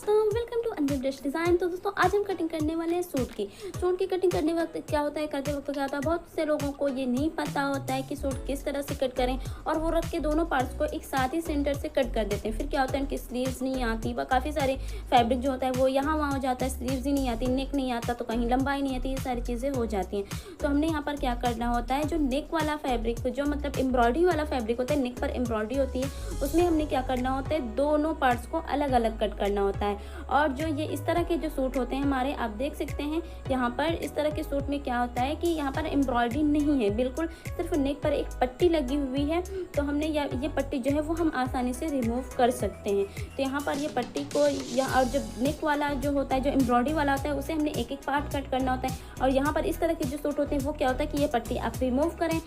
दोस्तों, welcome to अनबिल brush design. तो दोस्तों आज हम कटिंग करने वाले हैं सूट की कटिंग करने वक्त क्या होता है, करते वक्त क्या होता है, बहुत से लोगों को ये नहीं पता होता है कि सूट किस तरह से कट करें, और वो रख के दोनों पार्ट्स को एक साथ ही सेंटर से कट कर देते हैं। फिर क्या होता है, उनकी स्लीव्स नहीं आती, व काफ़ी सारे फैब्रिक जो होता है वो यहाँ वहाँ हो जाता है, स्लीव्स ही नहीं आती, नेक नहीं आता, तो कहीं लंबाई नहीं आती, ये सारी चीज़ें हो जाती हैं। तो हमने यहाँ पर क्या करना होता है, जो नेक वाला फैब्रिक, जो मतलब एम्ब्रॉयडरी वाला फैब्रिक होता है, नेक पर एम्ब्रॉयडरी होती है, उसमें हमने क्या करना होता है, दोनों पार्ट्स को अलग अलग कट करना होता है। और जो ये इस तरह के जो सूट होते हैं हमारे, आप देख सकते हैं यहाँ पर इस तरह के सूट में क्या होता है कि यहाँ पर एम्ब्रॉयडरी नहीं है, बिल्कुल सिर्फ नेक पर एक पट्टी लगी हुई है। तो हमने ये पट्टी जो है वो हम आसानी से रिमूव कर सकते हैं। तो यहाँ पर ये पट्टी को और जो नेक वाला जो होता है, जो एम्ब्रॉयडरी वाला होता है, उसे हमने एक एक पार्ट कट करना होता है। और यहाँ पर इस तरह के जो सूट होते हैं वो क्या होता है कि ये पट्टी आप रिमूव करें,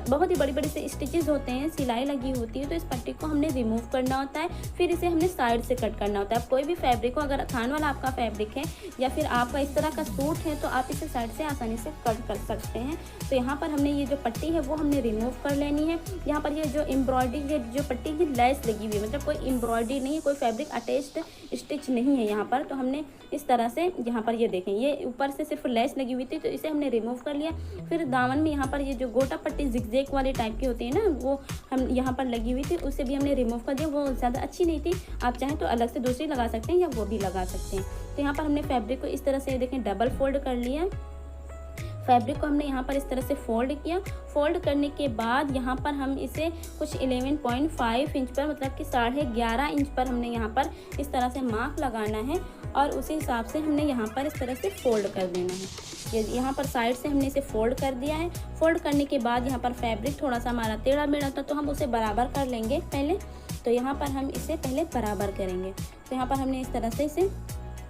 बहुत ही बड़ी बड़ी से स्टिचेस होते हैं, सिलाई लगी होती है, तो इस पट्टी को हमने रिमूव करना होता है। फिर इसे हमने साइड से कट करना होता है। कोई भी फैब्रिक को, अगर थान वाला आपका फैब्रिक है या फिर आपका इस तरह का सूट है, तो आप इसे साइड से आसानी से कट कर सकते हैं। तो यहाँ पर हमने ये जो पट्टी है वो हमने रिमूव कर लेनी है। यहाँ पर ये जो एम्ब्रॉयडरी है, जो पट्टी की लेस लगी हुई है, मतलब कोई एम्ब्रॉयडरी नहीं है, कोई फैब्रिक अटैच्ड स्टिच नहीं है यहाँ पर। तो हमने इस तरह से यहाँ पर ये देखें, ये ऊपर से सिर्फ लेस लगी हुई थी, तो इसे हमने रिमूव कर लिया। फिर दामन में यहाँ पर ये जो गोटा पट्टी जिगजैग वाली टाइप की होती है ना, वो हम यहाँ पर लगी हुई थी, उसे भी हमने रिमूव कर दिया। वो ज़्यादा अच्छी नहीं थी, आप चाहें तो अलग से दूसरी लगा सकते हैं या वो भी लगा सकते हैं। तो यहाँ पर हमने फैब्रिक को इस तरह से देखें डबल फोल्ड कर लिया। फैब्रिक को हमने यहाँ पर इस तरह से फोल्ड किया। फोल्ड करने के बाद यहाँ पर हम इसे कुछ 11.5 इंच पर, मतलब कि 11.5 इंच पर हमने यहाँ पर इस तरह से मार्क लगाना है, और उसी हिसाब से हमने यहाँ पर इस तरह से फोल्ड कर देना है। ये यहाँ पर साइड से हमने इसे फोल्ड कर दिया है। फोल्ड करने के बाद यहाँ पर फैब्रिक थोड़ा सा हमारा टेढ़ा मेढ़ा था, तो हम उसे बराबर कर लेंगे पहले। तो यहाँ पर हम इसे पहले बराबर करेंगे। तो यहाँ पर हमने इस तरह से इसे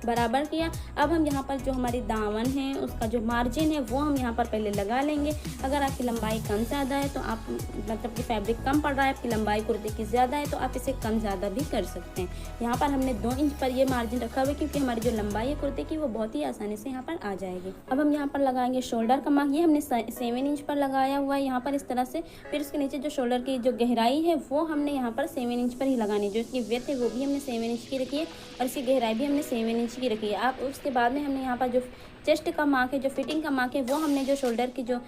बराबर किया। अब हम यहाँ पर जो हमारी दामन है, उसका जो मार्जिन है वो हम यहाँ पर पहले लगा लेंगे। अगर आपकी लंबाई कम ज़्यादा है, तो आप मतलब कि फैब्रिक कम पड़ रहा है, आपकी लंबाई कुर्ते की ज़्यादा है, तो आप इसे कम ज़्यादा भी कर सकते हैं। यहाँ पर हमने 2 इंच पर ये मार्जिन रखा हुआ है, क्योंकि हमारी जो लंबाई है कुर्ते की वो बहुत ही आसानी से यहाँ पर आ जाएगी। अब हम यहाँ पर लगाएंगे शोल्डर का मार्क। ये हमने 7 इंच पर लगाया हुआ है यहाँ पर इस तरह से। फिर उसके नीचे जो शोल्डर की जो गहराई है वो हमने यहाँ पर 7 इंच पर ही लगानी है। जो इसकी विड्थ है वो भी हमने 7 इंच की रखी है, और इसकी गहराई भी हमने 7 इंच की रखी है। आप उसके बाद में हमने यहाँ पर जो चेस्ट का मार्क है, जो फिटिंग का मार्क है, वो हमने जो शोल्डर की जो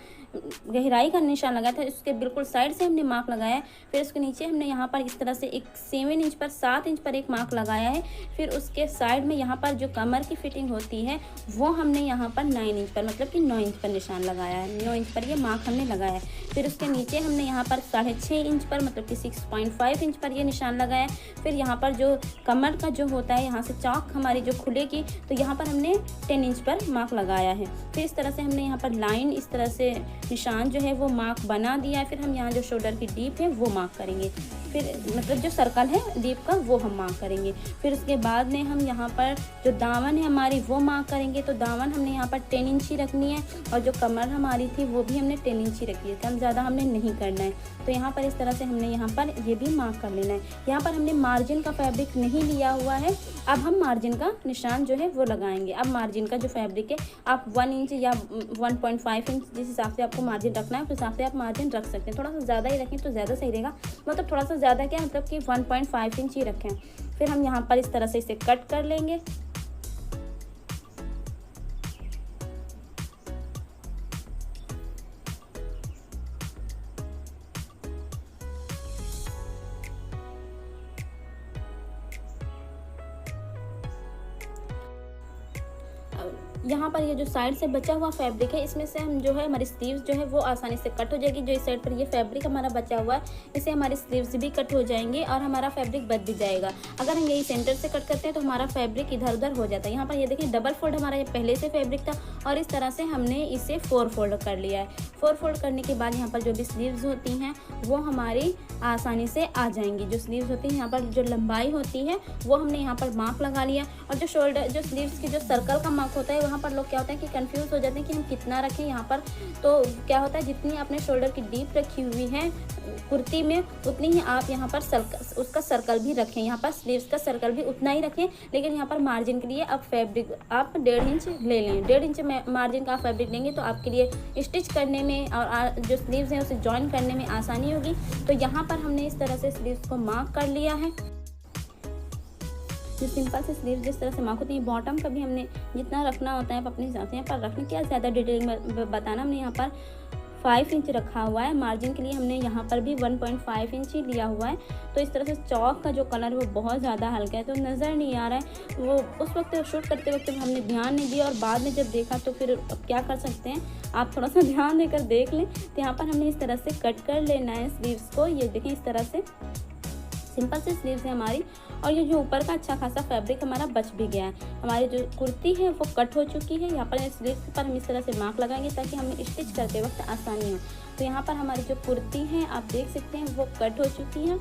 गहराई का निशान लगाया था, उसके बिल्कुल साइड से हमने मार्क लगाया। फिर उसके नीचे हमने यहाँ पर इस तरह से एक 7 इंच पर 7 इंच पर एक मार्क लगाया है। फिर उसके साइड में यहाँ पर जो कमर की फिटिंग होती है वो हमने यहाँ पर 9 इंच पर, मतलब कि 9 इंच पर निशान लगाया है। 9 इंच पर ये मार्क हमने लगाया है। फिर उसके नीचे हमने यहाँ पर 6.5 इंच पर, मतलब कि 6.5 इंच पर ये निशान लगाया है। फिर यहाँ पर जो कमर का जो होता है, यहाँ से चौक हमारी जो खुलेगी, तो यहाँ पर हमने 10 इंच पर मार्क लगाया है। फिर इस तरह से हमने यहाँ पर लाइन, इस तरह से निशान जो है वो मार्क बना दिया है। फिर हम यहाँ जो शोल्डर की डीप है वो मार्क करेंगे, फिर मतलब जो सर्कल है डीप का वो हम मार्क करेंगे। फिर उसके बाद में हम यहाँ पर जो दामन है हमारी वो मार्क करेंगे। तो दामन हमने यहाँ पर 10 इंच ही रखनी है, और जो कमर हमारी थी वो भी हमने 10 इंच ही रखी है, कम ज़्यादा हमने नहीं करना है। तो यहाँ पर इस तरह से हमने यहाँ पर ये भी मार्क कर लेना है। यहाँ पर हमने मार्जिन का फैब्रिक नहीं लिया हुआ है, अब हम मार्जिन का निशान जो है वो लगाएंगे। अब मार्जिन का जो फैब्रिक है, आप 1 इंच या 1.5 इंच, जिस हिसाब से आपको मार्जिन रखना है उस हिसाब से आप मार्जिन रख सकते हैं। थोड़ा सा ज़्यादा ही रखें तो ज़्यादा सही रहेगा, मतलब थोड़ा सा ज़्यादा क्या, मतलब कि 1.5 इंच ही रखें। फिर हम यहाँ पर इस तरह से इसे कट कर लेंगे। यहाँ पर ये जो साइड से बचा हुआ फैब्रिक है, इसमें से हम जो है हमारी स्लीव्स जो है वो आसानी से कट हो जाएगी। जो इस साइड पर ये फैब्रिक हमारा बचा हुआ है, इसे हमारी स्लीव्स भी कट हो जाएंगे और हमारा फैब्रिक बच भी जाएगा। अगर हम यही सेंटर से कट करते हैं तो हमारा फैब्रिक इधर उधर हो जाता है। यहाँ पर ये देखें डबल फोल्ड हमारा ये पहले से फैब्रिक था, और इस तरह से हमने इसे 4 फोल्ड कर लिया है। 4 फोल्ड करने के बाद यहाँ पर जो भी स्लीव्स होती हैं वो हमारी आसानी से आ जाएंगी। जो स्लीव्स होती हैं, यहाँ पर जो लंबाई होती है वो हमने यहाँ पर मार्क लगा लिया। और जो शोल्डर, जो स्लीव्स की जो सर्कल का मार्क होता है, वहाँ पर लोग क्या होता है कि कंफ्यूज हो जाते हैं कि हम कितना रखें यहाँ पर। तो क्या होता है, जितनी आपने शोल्डर की डीप रखी हुई है कुर्ती में, उतनी ही आप यहाँ पर उसका सर्कल भी रखें। यहाँ पर स्लीव्स का सर्कल भी उतना ही रखें, लेकिन यहाँ पर मार्जिन के लिए अब फैब्रिक आप 1.5 इंच ले लें। 1.5 इंच मार्जिन का फैब्रिक लेंगे तो आपके लिए स्टिच करने में और जो स्लीव्स हैं उसे जॉइन करने में आसानी होगी। तो यहाँ पर हमने इस तरह से स्लीव्स को मार्क कर लिया है। जो सिंपल से स्लीव जिस तरह से मार्क होती है, बॉटम का भी हमने जितना रखना होता है आप अपने हिसाब से यहाँ पर रखने क्या ज़्यादा डिटेल में बताना। हमने यहाँ पर 5 इंच रखा हुआ है, मार्जिन के लिए हमने यहाँ पर भी 1.5 इंच ही लिया हुआ है। तो इस तरह से चौक का जो कलर है वो बहुत ज़्यादा हल्का है, तो नज़र नहीं आ रहा है। वो उस वक्त शूट करते वक्त हमने ध्यान नहीं दिया और बाद में जब देखा तो फिर अब क्या कर सकते हैं, आप थोड़ा सा ध्यान देकर देख लें। तो यहाँ पर हमने इस तरह से कट कर लेना है स्लीव्स को। ये देखें इस तरह से सिंपल से स्लीव्स है हमारी। और ये जो ऊपर का अच्छा खासा फैब्रिक हमारा बच भी गया है। हमारी जो कुर्ती है वो कट हो चुकी है। यहाँ पर स्लीव्स पर हम इस तरह से मार्क लगाएंगे ताकि हमें स्टिच करते वक्त आसानी हो। तो यहाँ पर हमारी जो कुर्ती है आप देख सकते हैं वो कट हो चुकी है।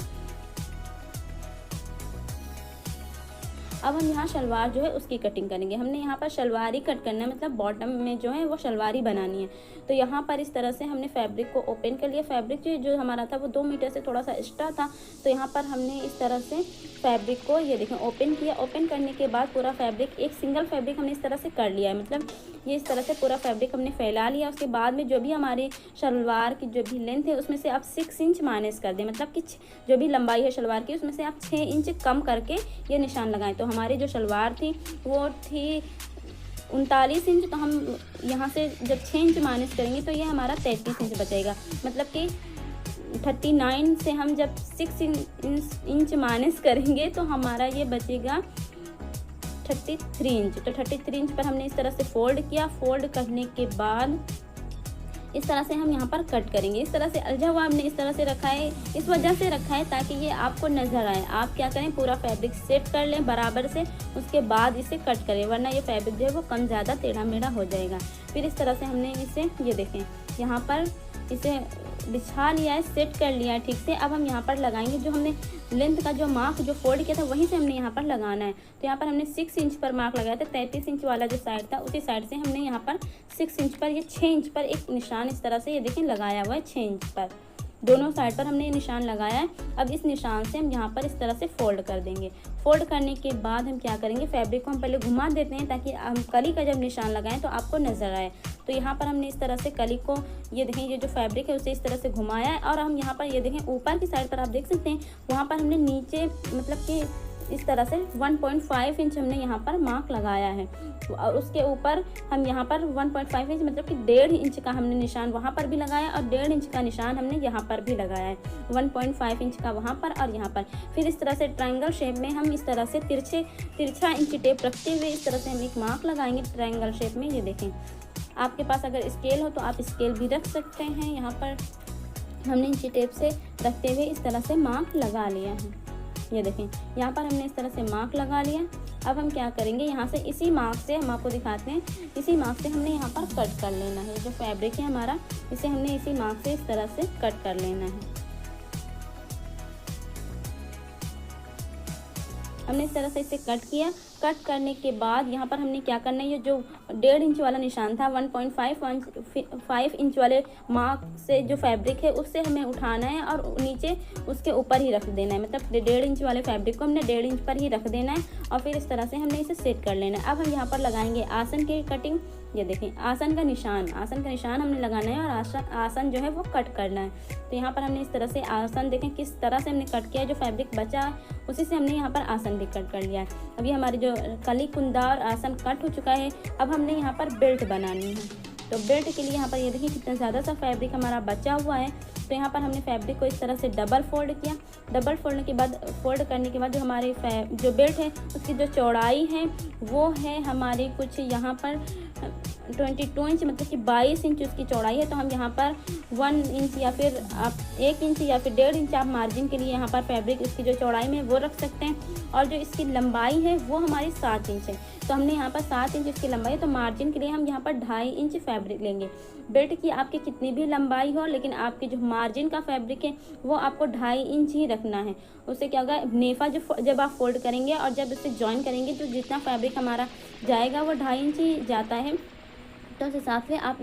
अब हम यहाँ शलवार जो है उसकी कटिंग करेंगे। हमने यहाँ पर शलवार ही कट करना है, मतलब बॉटम में जो है वो शलवार ही बनानी है। तो यहाँ पर इस तरह से हमने फैब्रिक को ओपन कर लिया। फैब्रिक जो हमारा था वो 2 मीटर से थोड़ा सा एक्स्ट्रा था। तो यहाँ पर हमने इस तरह से फैब्रिक को ये देखें ओपन किया। ओपन करने के बाद पूरा फैब्रिक एक सिंगल फैब्रिक हमने इस तरह से कर लिया है, मतलब ये इस तरह से पूरा फैब्रिक हमने फैला लिया। उसके बाद में जो भी हमारी शलवार की जो भी लेंथ है उसमें से आप 6 इंच माइनस कर दें, मतलब कि जो भी लंबाई है शलवार की उसमें से आप 6 इंच कम करके ये निशान लगाएं। तो हमारी जो शलवार थी वो थी 39 इंच, तो हम यहाँ से जब 6 इंच माइनस करेंगे तो ये हमारा 33 इंच बचेगा। मतलब कि 39 से हम जब 6 इंच माइनस करेंगे तो हमारा ये बचेगा 33 इंच। तो 33 इंच पर हमने इस तरह से फोल्ड किया। फोल्ड करने के बाद इस तरह से हम यहाँ पर कट करेंगे। इस तरह से अलझा हुआ हमने इस तरह से रखा है, इस वजह से रखा है ताकि ये आपको नज़र आए। आप क्या करें, पूरा फैब्रिक सेट कर लें बराबर से, उसके बाद इसे कट करें, वरना ये फैब्रिक जो है वो कम ज़्यादा टेढ़ा मेढ़ा हो जाएगा। फिर इस तरह से हमने इसे ये देखें यहाँ पर इसे बिछा लिया है, सेट कर लिया है ठीक से। अब हम यहाँ पर लगाएंगे जो हमने लेंथ का जो मार्क जो फोल्ड किया था वहीं से हमने यहाँ पर लगाना है। तो यहाँ पर हमने 6 इंच पर मार्क लगाया था। 33 इंच वाला जो साइड था उसी साइड से हमने यहाँ पर 6 इंच पर ये 6 इंच पर एक निशान इस तरह से ये देखें लगाया हुआ है। 6 इंच पर दोनों साइड पर हमने ये निशान लगाया है। अब इस निशान से हम यहाँ पर इस तरह से फोल्ड कर देंगे। फोल्ड करने के बाद हम क्या करेंगे, फैब्रिक को हम पहले घुमा देते हैं ताकि हम कली का जब निशान लगाएं तो आपको नज़र आए। तो यहाँ पर हमने इस तरह से कली को ये देखें, ये जो फैब्रिक है उसे इस तरह से घुमाया है। और हम यहाँ पर ये देखें ऊपर की साइड पर आप देख सकते हैं वहाँ पर हमने नीचे मतलब कि इस तरह से 1.5 इंच हमने यहाँ पर मार्क लगाया है। और उसके ऊपर हम यहाँ पर 1.5 इंच मतलब कि 1.5 इंच का हमने निशान वहाँ पर भी लगाया और 1.5 इंच का निशान हमने यहाँ पर भी लगाया है। 1.5 इंच का वहाँ पर और यहाँ पर। फिर इस तरह से ट्रायंगल शेप में हम इस तरह से तिरछा इंची टेप रखते हुए इस तरह से हम एक मार्क लगाएंगे ट्रायंगल शेप में। ये देखें, आपके पास अगर स्केल हो तो आप स्केल भी रख सकते हैं। यहाँ पर हमने इंची टेप से रखते हुए इस तरह से मार्क लगा लिया है। ये देखें यहाँ पर हमने इस तरह से मार्क लगा लिया। अब हम क्या करेंगे, यहाँ से इसी मार्क से हम आपको दिखाते हैं, इसी मार्क से हमने यहाँ पर कट कर लेना है। जो फैब्रिक है हमारा इसे हमने इसी मार्क से इस तरह से कट कर लेना है। हमने इस तरह से इसे कट किया। कट करने के बाद यहाँ पर हमने क्या करना है, ये जो 1.5 इंच वाला निशान था 1.5 इंच वाले मार्क से जो फैब्रिक है उससे हमें उठाना है और नीचे उसके ऊपर ही रख देना है। मतलब 1.5 इंच वाले फैब्रिक को हमने 1.5 इंच पर ही रख देना है और फिर इस तरह से हमने इसे सेट कर लेना है। अब हम यहाँ पर लगाएंगे आसन की कटिंग। ये देखें आसन का निशान हमने लगाना है और आसन जो है वो कट करना है। तो यहाँ पर हमने इस तरह से आसन देखें किस तरह से हमने कट किया है। जो फैब्रिक बचा उसी से हमने यहाँ पर आसन भी कट कर लिया है। अभी हमारी जो कली कुंदा और आसन कट हो चुका है। अब हमने यहाँ पर बेल्ट बनानी है। तो बेल्ट के लिए यहाँ पर ये देखिए कितना ज़्यादा सा फैब्रिक हमारा बचा हुआ है। तो यहाँ पर हमने फैब्रिक को इस तरह से डबल फोल्ड किया। डबल फोल्ड करने के बाद जो हमारे जो बेल्ट है उसकी जो चौड़ाई है वो है हमारी कुछ यहाँ पर 22 इंच मतलब कि 22 इंच उसकी चौड़ाई है। तो हम यहाँ पर 1 इंच या फिर आप 1 इंच या फिर 1.5 इंच आप मार्जिन के लिए यहाँ पर फैब्रिक इसकी जो चौड़ाई में वो रख सकते हैं। और जो इसकी लंबाई है वो हमारी 7 इंच है। तो हमने यहाँ पर 7 इंच इसकी लंबाई है। तो मार्जिन के लिए हम यहाँ पर 2.5 इंच फैब्रिक लेंगे। बेल्ट की आपकी कितनी भी लंबाई हो लेकिन आपकी जो मार्जिन का फैब्रिक है वो आपको 2.5 इंच ही रखना है। उससे क्या होगा, नेफा जब आप फोल्ड करेंगे और जब उसे जॉइन करेंगे तो जितना फैब्रिक हमारा जाएगा वो 2.5 इंच ही जाता है। तो उस हिसाब से आप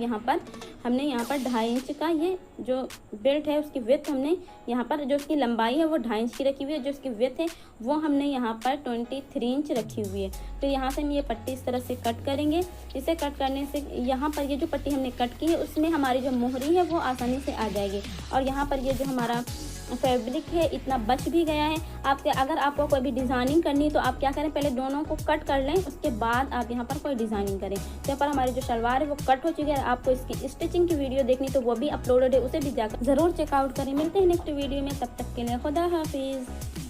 हमने यहाँ पर 2.5 इंच का ये जो बेल्ट है उसकी विड्थ हमने यहाँ पर जो उसकी लंबाई है वो 2.5 इंच की रखी हुई है। जो उसकी विड्थ है वो हमने यहाँ पर 23 इंच रखी हुई है। तो यहाँ से हम ये पट्टी इस तरह से कट करेंगे। इसे कट करने से यहाँ पर ये जो पट्टी हमने कट की है उसमें हमारी जो मोहरी है वो आसानी से आ जाएगी। और यहाँ पर ये जो हमारा फैब्रिक है इतना बच भी गया है। आपके अगर आपको कोई भी डिज़ाइनिंग करनी है तो आप क्या करें, पहले दोनों को कट कर लें, उसके बाद आप यहाँ पर कोई डिज़ाइनिंग करें। यहाँ पर हमारी जो शलवार है वो कट हो चुकी है। आपको इसकी स्टिचिंग की वीडियो देखनी तो वो भी अपलोडेड है, उसे भी जाकर ज़रूर चेकआउट करें। मिलते हैं नेक्स्ट वीडियो में, तब तक के लिए खुदा हाफिज़।